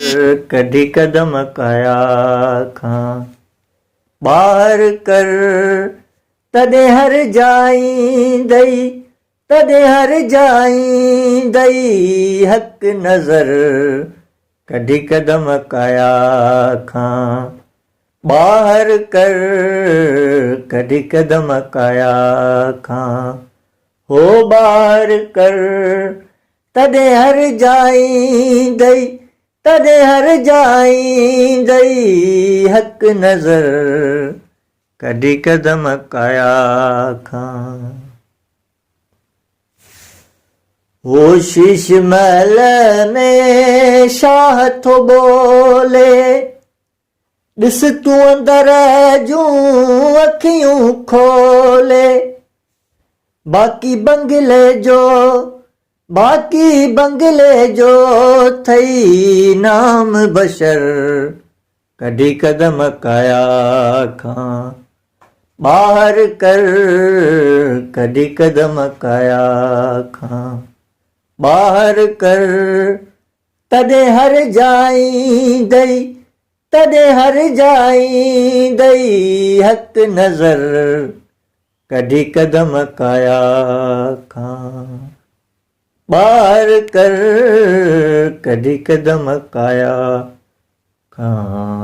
कढी कदम कया खां ॿाहिरि कर तॾहिं हर जाईंदई तॾहिं हर जाईंदई हक़ नज़र कढी कदम कया खां ॿाहिरि कर कढी कदम कया खां हो ॿाहिरि कर तॾहिं हर जाईंदई तॾहिं हर जाईंदई हक़ नज़र कढी कदम कया खां वो शीश महल में शाह थो बोले ॾिस तूं अंदर जूं अखियूं खोले बाक़ी बंगले जो थई नाम बशर कढी कदम कया खां ॿाहिरि कर कढी कदम कया खां ॿाहिरि कर तॾहिं हर जाईंदई तॾहिं हर जाईंदई हक़ नज़र कढी कदम कया खां ॿाहिरि कर कढी कदम कया खां